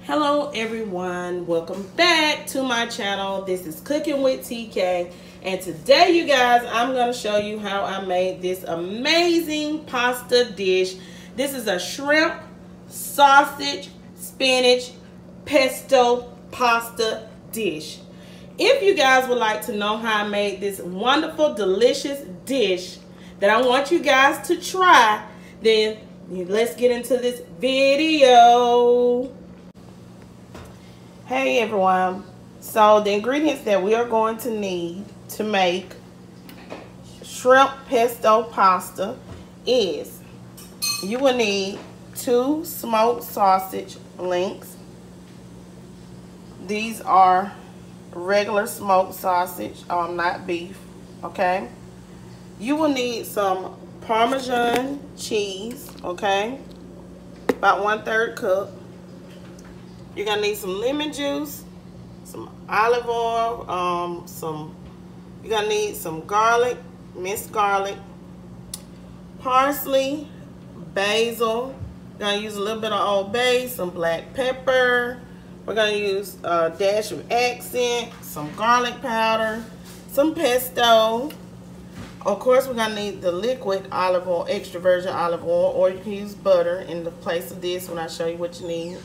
Hello everyone, welcome back to my channel. This is Cooking with TK, and today you guys I'm going to show you how I made this amazing pasta dish. This is a shrimp, sausage, spinach, pesto pasta dish. If you guys would like to know how I made this wonderful delicious dish that I want you guys to try, then let's get into this video. Hey everyone, so the ingredients that we are going to need to make shrimp pesto pasta is you will need 2 smoked sausage links. These are regular smoked sausage, not beef, okay? You will need some Parmesan cheese, okay? About 1/3 cup. You're gonna need some lemon juice, some olive oil, you're gonna need some garlic, minced garlic, parsley, basil. You're gonna use a little bit of Old Bay, some black pepper. We're gonna use a dash of accent, some garlic powder, some pesto. Of course, we're gonna need the liquid olive oil, extra virgin olive oil, or you can use butter in the place of this when I show you what you need.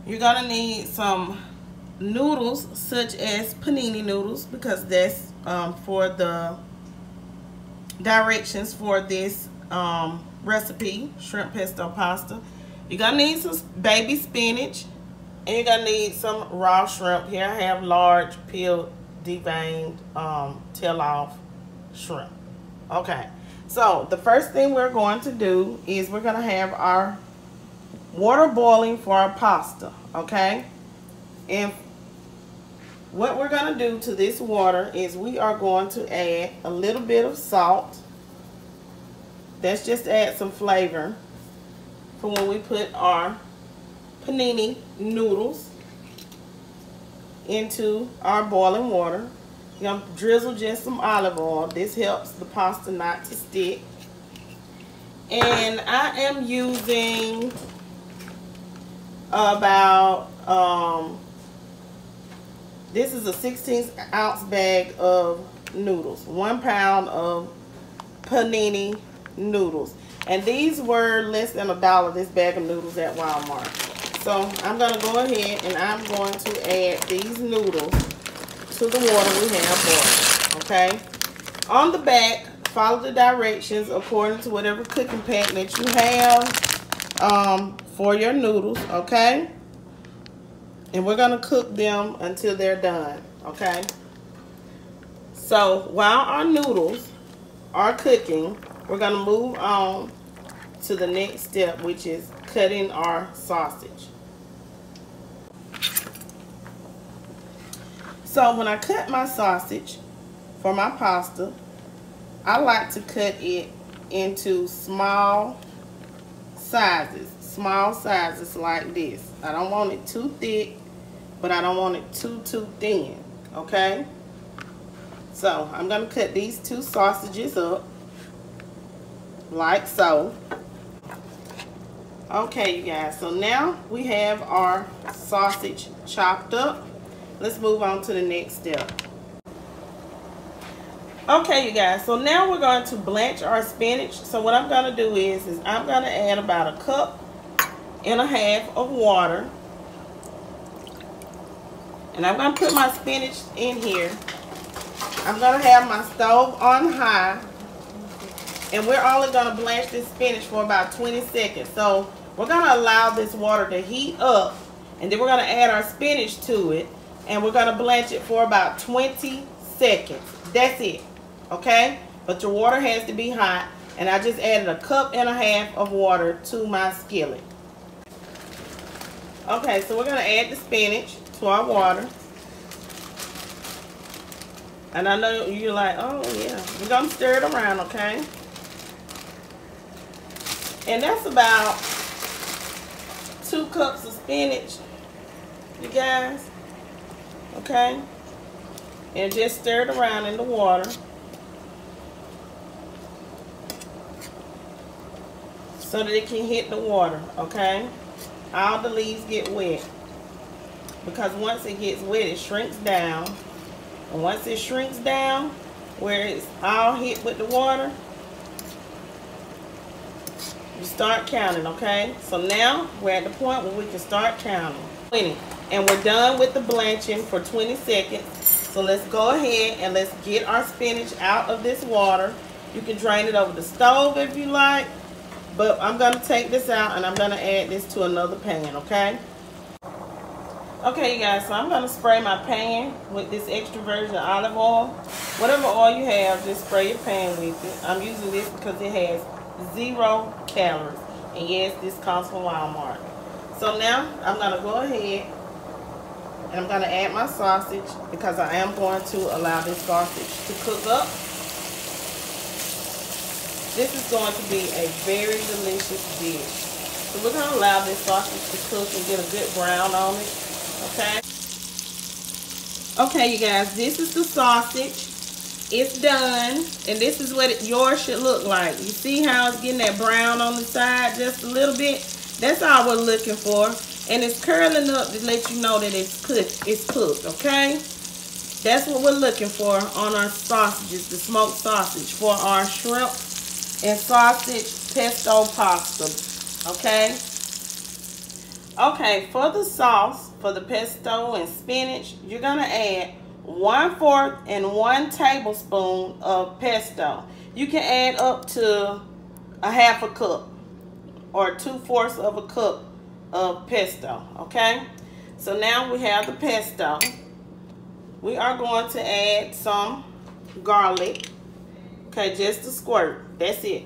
You're gonna need some noodles, such as panini noodles, because that's for the directions for this recipe, shrimp pesto pasta. You're gonna need some baby spinach, and you're gonna need some raw shrimp. Here I have large, peeled, deveined, tail-off shrimp. Okay, so the first thing we're going to do is we're gonna have our water boiling for our pasta, okay? And what we're going to do to this water is we are going to add a little bit of salt. That's just to add some flavor for when we put our panini noodles into our boiling water. You're going to drizzle just some olive oil. This helps the pasta not to stick. And I am using about this is a 16-ounce bag of noodles, 1 pound of panini noodles, and these were less than $1, this bag of noodles at Walmart. So I'm going to go ahead and I'm going to add these noodles to the water we have boiling, okay? On the back, follow the directions according to whatever cooking pattern that you have for your noodles, okay? And we're gonna cook them until they're done, okay? So while our noodles are cooking, we're gonna move on to the next step, which is cutting our sausage. So when I cut my sausage for my pasta, I like to cut it into small sizes like this. I don't want it too thick, but I don't want it too thin, okay? So I'm gonna cut these 2 sausages up like so. Okay, you guys, so now we have our sausage chopped up. Let's move on to the next step. Okay, you guys, so now we're going to blanch our spinach. So what I'm going to do is I'm going to add about 1.5 cups of water. And I'm going to put my spinach in here. I'm going to have my stove on high. And we're only going to blanch this spinach for about 20 seconds. So we're going to allow this water to heat up. And then we're going to add our spinach to it. And we're going to blanch it for about 20 seconds. That's it. Okay, but your water has to be hot, and I just added 1.5 cups of water to my skillet. Okay, so we're going to add the spinach to our water. And I know you're like, oh yeah, we're going to stir it around, okay? And that's about 2 cups of spinach, you guys. Okay, and just stir it around in the water. So that it can hit the water, okay? all the leaves get wet. Because once it gets wet, it shrinks down. And once it shrinks down, where it's all hit with the water, you start counting, okay? So now we're at the point where we can start counting. 20. And we're done with the blanching for 20 seconds. So let's go ahead and let's get our spinach out of this water. You can drain it over the stove if you like. But I'm going to take this out and I'm going to add this to another pan, okay? Okay, you guys, so I'm going to spray my pan with this extra virgin olive oil. Whatever oil you have, just spray your pan with it. I'm using this because it has 0 calories. And yes, this comes from Walmart. So now I'm going to go ahead and I'm going to add my sausage because I am going to allow this sausage to cook up. This is going to be a very delicious dish. So we're going to allow this sausage to cook and get a good brown on it. Okay. Okay, you guys, this is the sausage. It's done, and this is what yours should look like. You see how it's getting that brown on the side just a little bit? That's all we're looking for. And it's curling up to let you know that it's cooked, okay? That's what we're looking for on our sausages, the smoked sausage, for our shrimp and sausage pesto pasta, okay? Okay, for the sauce, for the pesto and spinach, you're going to add 1/4 and 1 tablespoon of pesto. You can add up to a 1/2 cup or 2/4 of a cup of pesto, okay? So now we have the pesto. We are going to add some garlic, okay, just a squirt. That's it.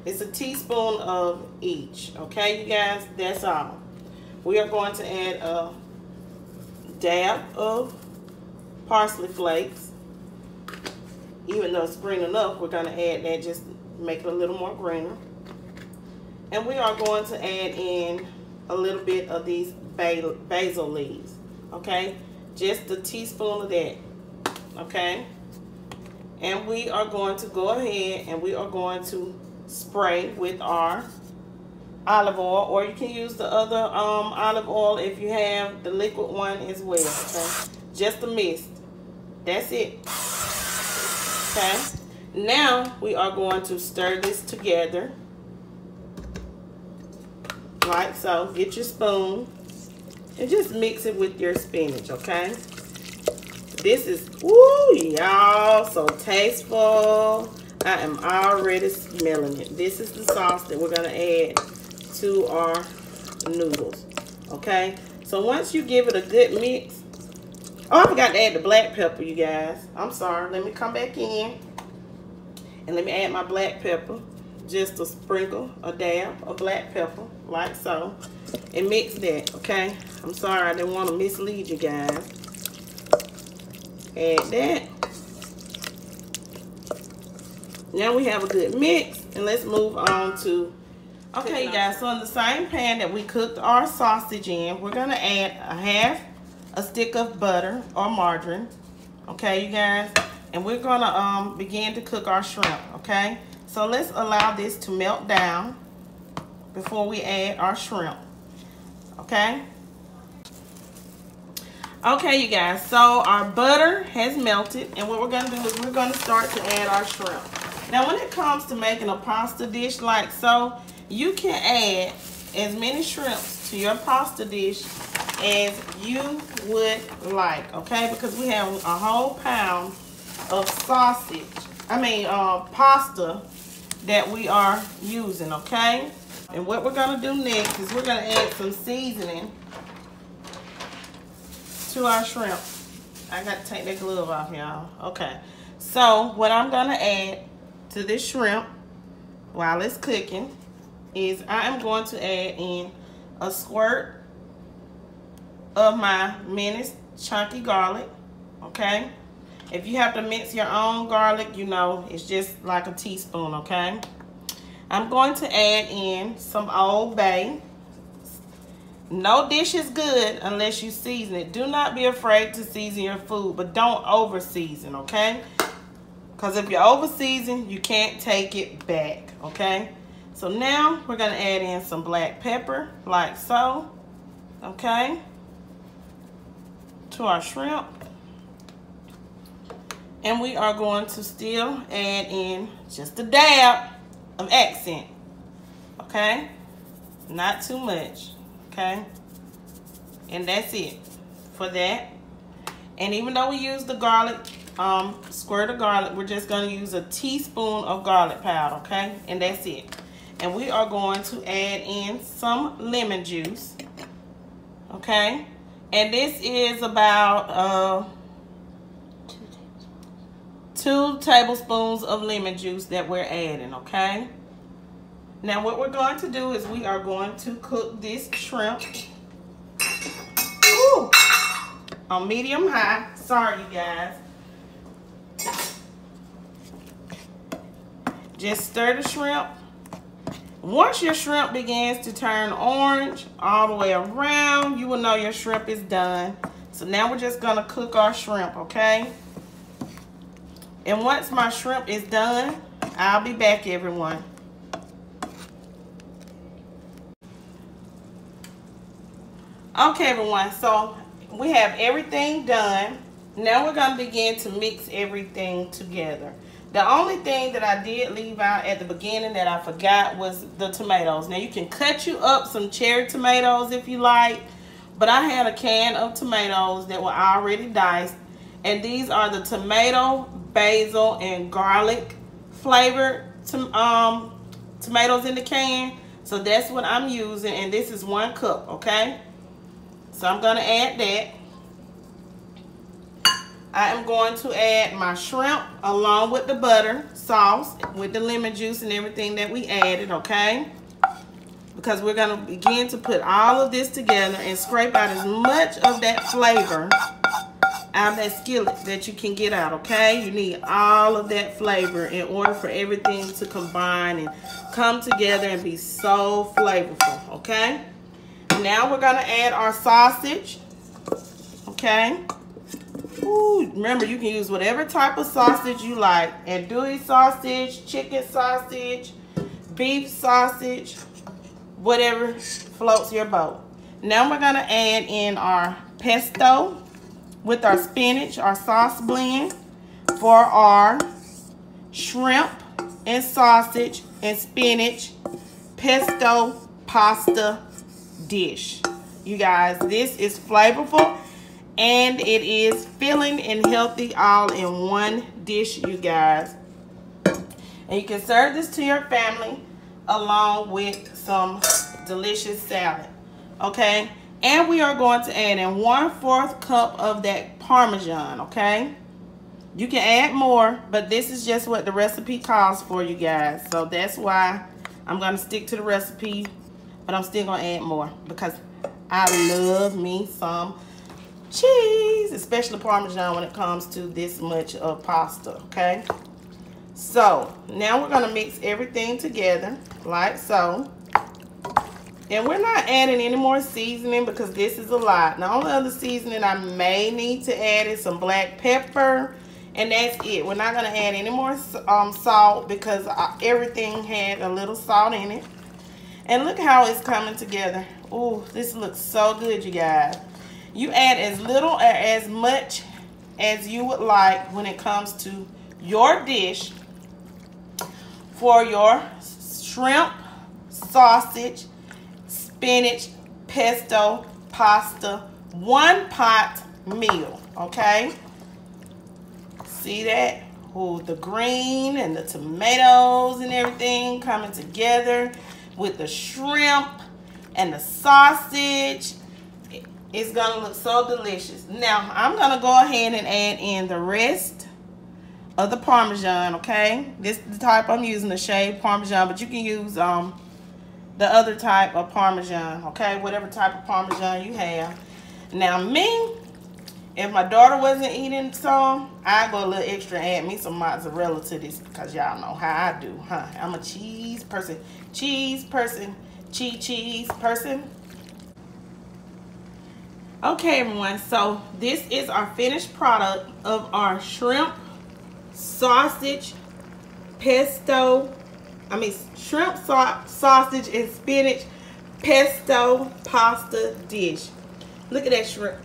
It's a teaspoon of each, okay, you guys? That's all. We are going to add a dab of parsley flakes. Even though it's green enough, we're going to add that just to make it a little more greener. And we are going to add in a little bit of these basil leaves, okay? Just a teaspoon of that, okay? And we are going to go ahead and we are going to spray with our olive oil, or you can use the other olive oil if you have the liquid one as well, okay? Just a mist. That's it. Okay? Now we are going to stir this together like so. Get your spoon and just mix it with your spinach, okay? This is, woo, y'all, so tasteful. I am already smelling it. This is the sauce that we're going to add to our noodles, okay? So once you give it a good mix, oh, I forgot to add the black pepper, you guys. I'm sorry. Let me come back in and let me add my black pepper. Just a sprinkle, a dab of black pepper, like so, and mix that, okay? I'm sorry, I didn't want to mislead you guys. Add that. Now we have a good mix, and let's move on to, okay, you guys, so in the same pan that we cooked our sausage in, we're gonna add a stick of butter or margarine, okay, you guys, and we're gonna begin to cook our shrimp, okay? So let's allow this to melt down before we add our shrimp, okay? Okay, you guys, so our butter has melted, and what we're gonna do is we're gonna start to add our shrimp. Now, when it comes to making a pasta dish like so, you can add as many shrimps to your pasta dish as you would like, okay? Because we have a whole pound of pasta that we are using, okay? And what we're gonna do next is we're gonna add some seasoning to our shrimp. I got to take that glove off, y'all. Okay, so what I'm gonna add to this shrimp while it's cooking is I am going to add in a squirt of my minced chunky garlic, okay? If you have to mince your own garlic, you know, it's just like a teaspoon, okay? I'm going to add in some Old Bay. No dish is good unless you season it. Do not be afraid to season your food, but don't over season, okay? Because if you over season, you can't take it back, okay? So now we're gonna add in some black pepper, like so, okay, to our shrimp. And we are going to still add in just a dab of accent, okay? Not too much, okay? And that's it for that. And even though we use the garlic, squirt of garlic, we're just gonna use a teaspoon of garlic powder, okay? And that's it. And we are going to add in some lemon juice, okay? And this is about 2 tablespoons of lemon juice that we're adding, okay? Now what we're going to do is we are going to cook this shrimp on medium high. Sorry, you guys. Just stir the shrimp. Once your shrimp begins to turn orange all the way around, you will know your shrimp is done. So now we're just gonna cook our shrimp, okay? And once my shrimp is done, I'll be back, everyone. Okay, everyone, so we have everything done. Now we're gonna begin to mix everything together. The only thing that I did leave out at the beginning that I forgot was the tomatoes. Now you can cut you up some cherry tomatoes if you like, but I had a can of tomatoes that were already diced, and these are the tomato, basil, and garlic flavored tomatoes in the can. So that's what I'm using, and this is 1 cup, okay? So I'm gonna add that. I am going to add my shrimp along with the butter sauce with the lemon juice and everything that we added, okay? Because we're gonna begin to put all of this together and scrape out as much of that flavor out of that skillet that you can get out, okay? You need all of that flavor in order for everything to combine and come together and be so flavorful, okay? Now we're gonna add our sausage, okay? Ooh, remember, you can use whatever type of sausage you like. Andouille sausage, chicken sausage, beef sausage, whatever floats your boat. Now we're gonna add in our pesto with our spinach, our sauce blend for our shrimp and sausage and spinach pesto pasta dish. You guys, this is flavorful and it is filling and healthy all in one dish, you guys. And you can serve this to your family along with some delicious salad, okay? And we are going to add in 1/4 cup of that Parmesan, okay? You can add more, but this is just what the recipe calls for, you guys. So that's why I'm gonna stick to the recipe, but I'm still gonna add more because I love me some cheese, especially Parmesan when it comes to this much of pasta, okay? So now we're gonna mix everything together like so. And we're not adding any more seasoning because this is a lot. The only other seasoning I may need to add is some black pepper, and that's it. We're not gonna add any more salt because everything had a little salt in it. And look how it's coming together. Ooh, this looks so good, you guys. You add as little or as much as you would like when it comes to your dish for your shrimp, sausage, spinach, pesto, pasta, 1-pot meal, okay? See that? Ooh, the green and the tomatoes and everything coming together with the shrimp and the sausage. It's gonna look so delicious. Now, I'm gonna go ahead and add in the rest of the Parmesan, okay? This is the type I'm using, the shaved Parmesan, but you can use the other type of Parmesan, okay? Whatever type of Parmesan you have. Now, me, if my daughter wasn't eating some, I'd go a little extra and add me some mozzarella to this because y'all know how I do, huh? I'm a cheese person, cheese person. Okay, everyone, so this is our finished product of our shrimp, sausage, pesto, shrimp sausage and spinach pesto pasta dish. Look at that shrimp.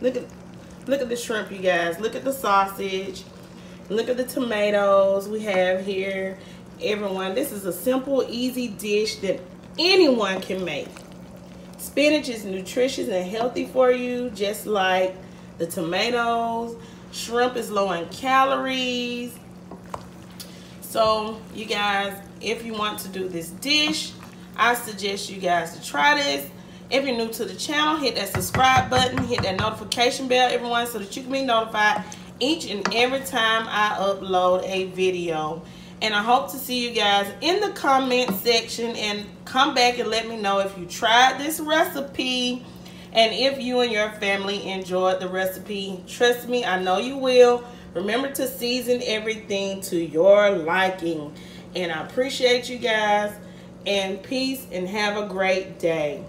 Look at the shrimp, you guys. Look at the sausage. Look at the tomatoes we have here. Everyone, this is a simple, easy dish that anyone can make. Spinach is nutritious and healthy for you, just like the tomatoes. Shrimp is low in calories. So, you guys, if you want to do this dish, I suggest you guys to try this. If you're new to the channel, hit that subscribe button, hit that notification bell, everyone, so that you can be notified each and every time I upload a video. And I hope to see you guys in the comment section, and come back and let me know if you tried this recipe and if you and your family enjoyed the recipe. Trust me, I know you will. Remember to season everything to your liking. And I appreciate you guys, and peace, and have a great day.